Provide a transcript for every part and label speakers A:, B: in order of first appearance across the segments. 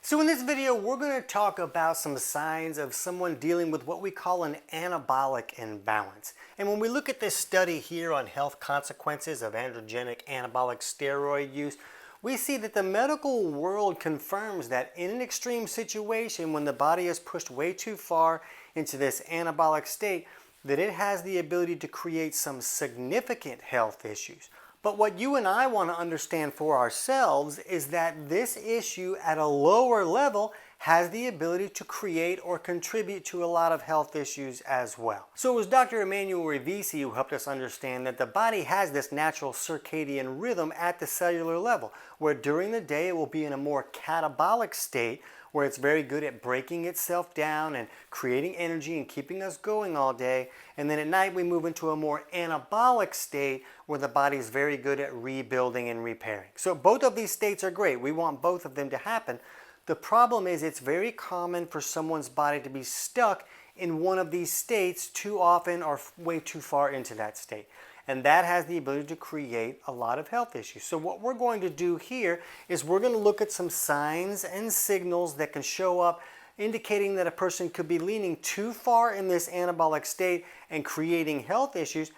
A: So in this video, we're going to talk about some signs of someone dealing with what we call an anabolic imbalance. And when we look at this study here on health consequences of androgenic anabolic steroid use, we see that the medical world confirms that in an extreme situation, when the body is pushed way too far into this anabolic state, that it has the ability to create some significant health issues. But what you and I want to understand for ourselves is that this issue at a lower level has the ability to create or contribute to a lot of health issues as well. So it was Dr. Emanuel Revici who helped us understand that the body has this natural circadian rhythm at the cellular level, where during the day it will be in a more catabolic state, where it's very good at breaking itself down and creating energy and keeping us going all day. And then at night we move into a more anabolic state where the body is very good at rebuilding and repairing. So both of these states are great. We want both of them to happen. The problem is it's very common for someone's body to be stuck in one of these states too often or way too far into that state. And that has the ability to create a lot of health issues. So what we're going to do here is we're going to look at some signs and signals that can show up indicating that a person could be leaning too far in this anabolic state and creating health issues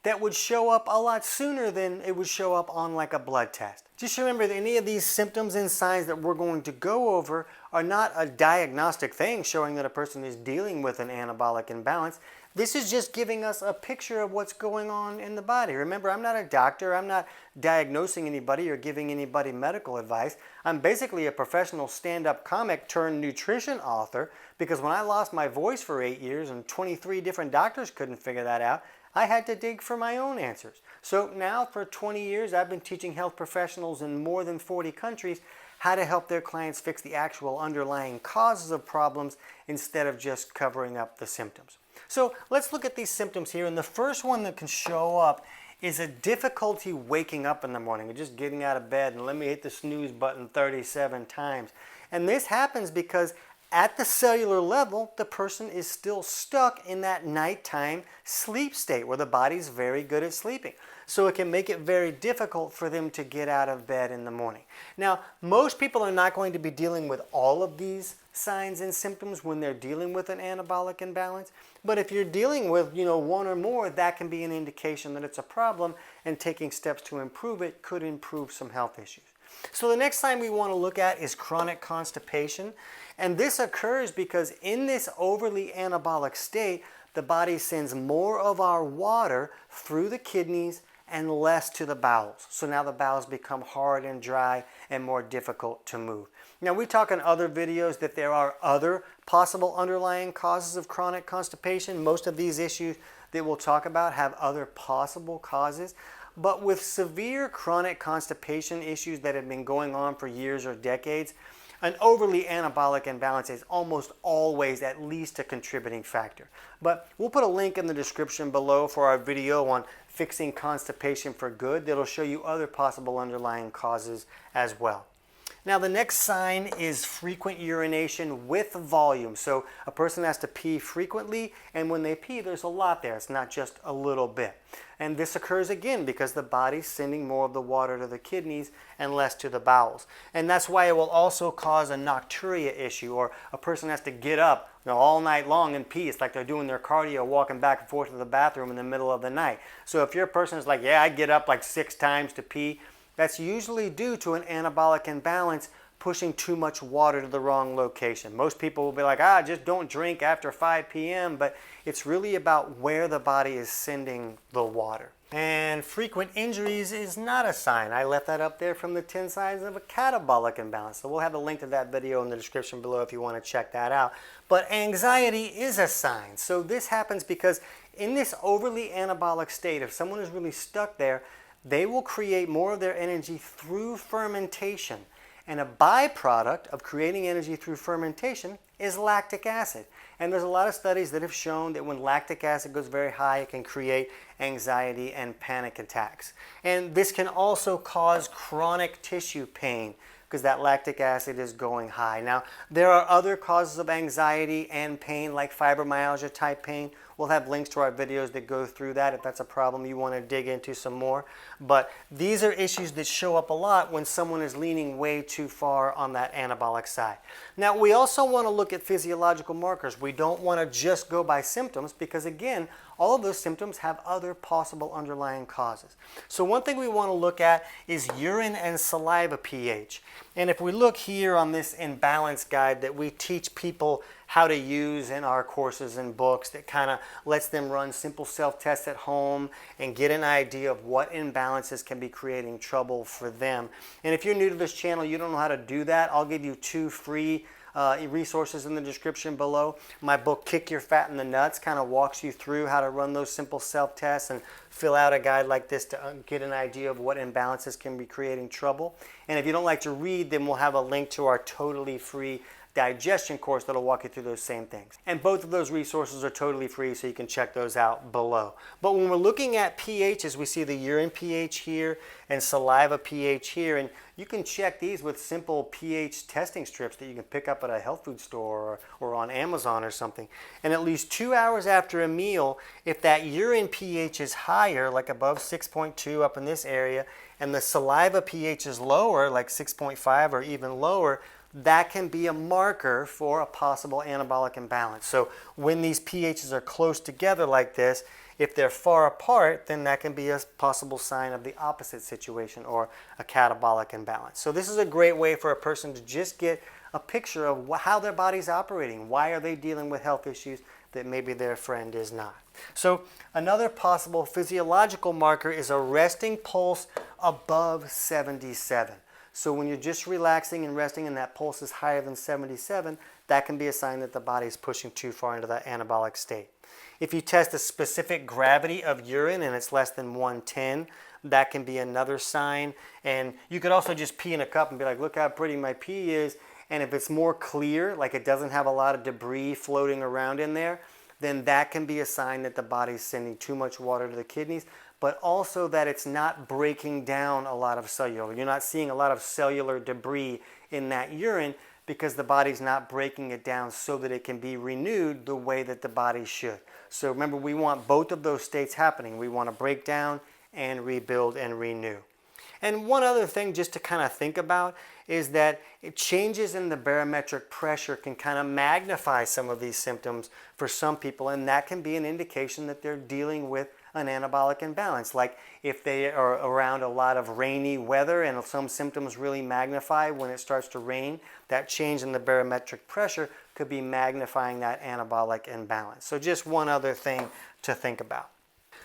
A: that would show up a lot sooner than it would show up on like a blood test. Just remember that any of these symptoms and signs that we're going to go over are not a diagnostic thing showing that a person is dealing with an anabolic imbalance. This is just giving us a picture of what's going on in the body. Remember, I'm not a doctor. I'm not diagnosing anybody or giving anybody medical advice. I'm basically a professional stand-up comic turned nutrition author, because when I lost my voice for 8 years and 23 different doctors couldn't figure that out, I had to dig for my own answers. So now for 20 years, I've been teaching health professionals in more than 40 countries how to help their clients fix the actual underlying causes of problems instead of just covering up the symptoms. So let's look at these symptoms here. And the first one that can show up is a difficulty waking up in the morning, or just getting out of bed and let me hit the snooze button 37 times. And this happens because at the cellular level, the person is still stuck in that nighttime sleep state where the body's very good at sleeping. So it can make it very difficult for them to get out of bed in the morning. Now, most people are not going to be dealing with all of these signs and symptoms when they're dealing with an anabolic imbalance. But if you're dealing with, one or more, that can be an indication that it's a problem, and taking steps to improve it could improve some health issues. So the next sign we want to look at is chronic constipation. And this occurs because in this overly anabolic state, the body sends more of our water through the kidneys and less to the bowels. So now the bowels become hard and dry and more difficult to move. Now, we talk in other videos that there are other possible underlying causes of chronic constipation. Most of these issues that we'll talk about have other possible causes. But with severe chronic constipation issues that have been going on for years or decades, an overly anabolic imbalance is almost always at least a contributing factor. But we'll put a link in the description below for our video on fixing constipation for good that'll show you other possible underlying causes as well. Now, the next sign is frequent urination with volume. So a person has to pee frequently, and when they pee, there's a lot there. It's not just a little bit. And this occurs again because the body's sending more of the water to the kidneys and less to the bowels. And that's why it will also cause a nocturia issue, or a person has to get up all night long and pee. It's like they're doing their cardio, walking back and forth to the bathroom in the middle of the night. So if your person is like, yeah, I get up like 6 times to pee, that's usually due to an anabolic imbalance pushing too much water to the wrong location. Most people will be like, just don't drink after 5 p.m., but it's really about where the body is sending the water. And frequent injuries is not a sign. I left that up there from the 10 signs of a catabolic imbalance. So we'll have a link to that video in the description below if you want to check that out. But anxiety is a sign. So this happens because in this overly anabolic state, if someone is really stuck there, they will create more of their energy through fermentation. And a byproduct of creating energy through fermentation is lactic acid. And there's a lot of studies that have shown that when lactic acid goes very high, it can create anxiety and panic attacks. And this can also cause chronic tissue pain because that lactic acid is going high. Now, there are other causes of anxiety and pain like fibromyalgia type pain. We'll have links to our videos that go through that if that's a problem you want to dig into some more. But these are issues that show up a lot when someone is leaning way too far on that anabolic side. Now, we also want to look at physiological markers. We don't want to just go by symptoms because, again, all of those symptoms have other possible underlying causes. So one thing we want to look at is urine and saliva pH. And if we look here on this imbalance guide that we teach people how to use in our courses and books, that kind of lets them run simple self-tests at home and get an idea of what imbalances can be creating trouble for them. And if you're new to this channel, you don't know how to do that, I'll give you 2 free resources in the description below. My book, Kick Your Fat in the Nuts, kind of walks you through how to run those simple self-tests and fill out a guide like this to get an idea of what imbalances can be creating trouble. And if you don't like to read, then we'll have a link to our totally free digestion course that'll walk you through those same things. And both of those resources are totally free, so you can check those out below. But when we're looking at pHs, we see the urine pH here and saliva pH here, and you can check these with simple pH testing strips that you can pick up at a health food store or on Amazon or something. And at least 2 hours after a meal, if that urine pH is higher, like above 6.2 up in this area, and the saliva pH is lower, like 6.5 or even lower, that can be a marker for a possible anabolic imbalance. So when these pHs are close together like this, if they're far apart, then that can be a possible sign of the opposite situation, or a catabolic imbalance. So this is a great way for a person to just get a picture of how their body's operating. Why are they dealing with health issues that maybe their friend is not? So another possible physiological marker is a resting pulse above 77. So when you're just relaxing and resting and that pulse is higher than 77, that can be a sign that the body is pushing too far into that anabolic state. If you test a specific gravity of urine and it's less than 110, that can be another sign. And you could also just pee in a cup and be like, look how pretty my pee is. And if it's more clear, like it doesn't have a lot of debris floating around in there, then that can be a sign that the body's sending too much water to the kidneys, but also that it's not breaking down a lot of cellular. You're not seeing a lot of cellular debris in that urine because the body's not breaking it down so that it can be renewed the way that the body should. So remember, we want both of those states happening. We want to break down and rebuild and renew. And one other thing just to kind of think about is that changes in the barometric pressure can kind of magnify some of these symptoms for some people, and that can be an indication that they're dealing with an anabolic imbalance. Like if they are around a lot of rainy weather and some symptoms really magnify when it starts to rain, that change in the barometric pressure could be magnifying that anabolic imbalance. So just one other thing to think about.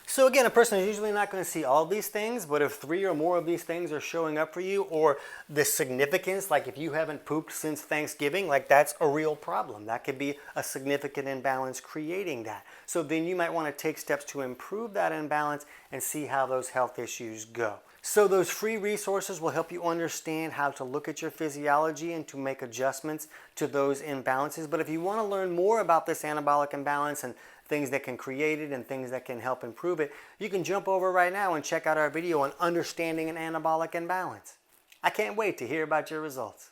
A: So again, a person is usually not going to see all these things, but if 3 or more of these things are showing up for you, or the significance, like if you haven't pooped since Thanksgiving, like that's a real problem. That could be a significant imbalance creating that. So then you might want to take steps to improve that imbalance and see how those health issues go. So those free resources will help you understand how to look at your physiology and to make adjustments to those imbalances. But if you want to learn more about this anabolic imbalance and things that can create it and things that can help improve it, you can jump over right now and check out our video on understanding an anabolic imbalance. I can't wait to hear about your results.